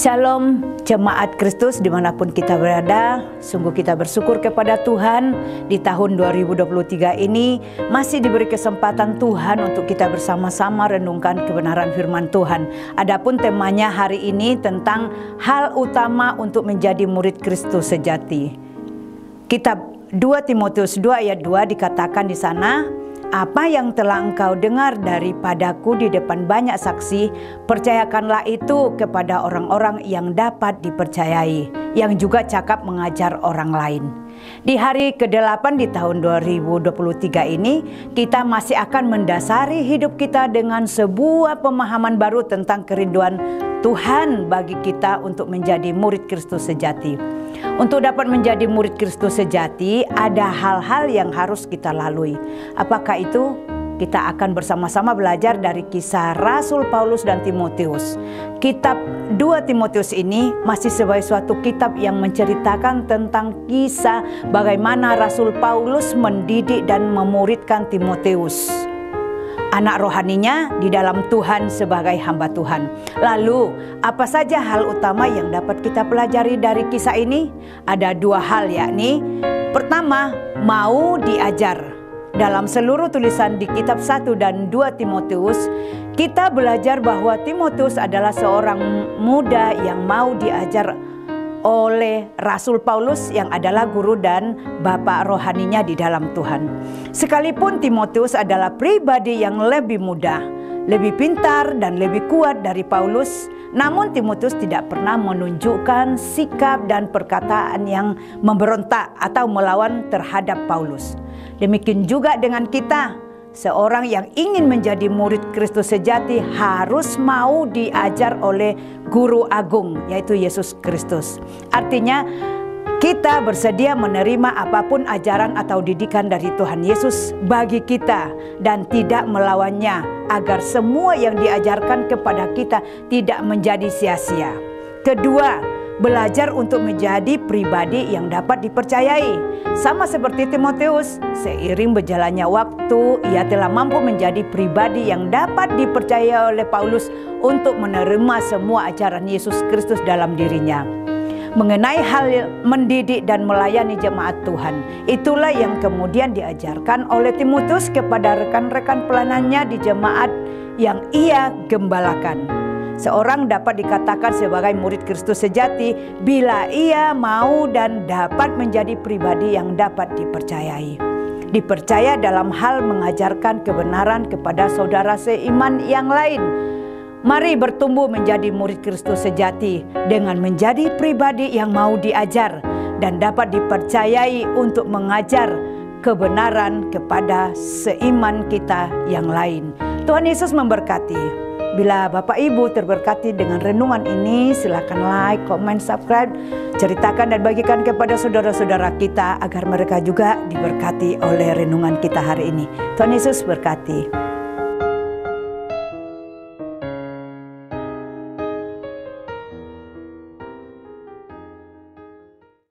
Shalom Jemaat Kristus dimanapun kita berada. Sungguh kita bersyukur kepada Tuhan di tahun 2023 ini masih diberi kesempatan Tuhan untuk kita bersama-sama renungkan kebenaran firman Tuhan. Adapun temanya hari ini tentang hal utama untuk menjadi murid Kristus sejati. Kitab 2 Timotius 2 ayat 2 dikatakan di sana, apa yang telah engkau dengar daripadaku di depan banyak saksi, percayakanlah itu kepada orang-orang yang dapat dipercayai, yang juga cakap mengajar orang lain. Di hari ke-8 di tahun 2023 ini, kita masih akan mendasari hidup kita dengan sebuah pemahaman baru tentang kerinduan Tuhan bagi kita untuk menjadi murid Kristus sejati. Untuk dapat menjadi murid Kristus sejati, ada hal-hal yang harus kita lalui. Apakah itu? Kita akan bersama-sama belajar dari kisah Rasul Paulus dan Timotius. Kitab 2 Timotius ini masih sebagai suatu kitab yang menceritakan tentang kisah bagaimana Rasul Paulus mendidik dan memuridkan Timotius, anak rohaninya di dalam Tuhan sebagai hamba Tuhan. Lalu, apa saja hal utama yang dapat kita pelajari dari kisah ini? Ada dua hal, yakni pertama, mau diajar. Dalam seluruh tulisan di kitab 1 dan 2 Timotius, kita belajar bahwa Timotius adalah seorang muda yang mau diajar oleh Rasul Paulus yang adalah guru dan bapak rohaninya di dalam Tuhan. Sekalipun Timotius adalah pribadi yang lebih muda, lebih pintar dan lebih kuat dari Paulus, namun Timotius tidak pernah menunjukkan sikap dan perkataan yang memberontak atau melawan terhadap Paulus. Demikian juga dengan kita. Seorang yang ingin menjadi murid Kristus sejati harus mau diajar oleh guru agung, yaitu Yesus Kristus. Artinya kita bersedia menerima apapun ajaran atau didikan dari Tuhan Yesus bagi kita dan tidak melawannya, agar semua yang diajarkan kepada kita tidak menjadi sia-sia. Kedua, belajar untuk menjadi pribadi yang dapat dipercayai. Sama seperti Timotius, seiring berjalannya waktu, ia telah mampu menjadi pribadi yang dapat dipercaya oleh Paulus untuk menerima semua ajaran Yesus Kristus dalam dirinya. Mengenai hal mendidik dan melayani jemaat Tuhan, itulah yang kemudian diajarkan oleh Timotius kepada rekan-rekan pelayanannya di jemaat yang ia gembalakan. Seorang dapat dikatakan sebagai murid Kristus sejati bila ia mau dan dapat menjadi pribadi yang dapat dipercayai. Dipercaya dalam hal mengajarkan kebenaran kepada saudara seiman yang lain. Mari bertumbuh menjadi murid Kristus sejati dengan menjadi pribadi yang mau diajar dan dapat dipercayai untuk mengajar kebenaran kepada seiman kita yang lain. Tuhan Yesus memberkati. Bila Bapak Ibu terberkati dengan renungan ini, silakan like, komen, subscribe, ceritakan dan bagikan kepada saudara-saudara kita agar mereka juga diberkati oleh renungan kita hari ini. Tuhan Yesus berkati.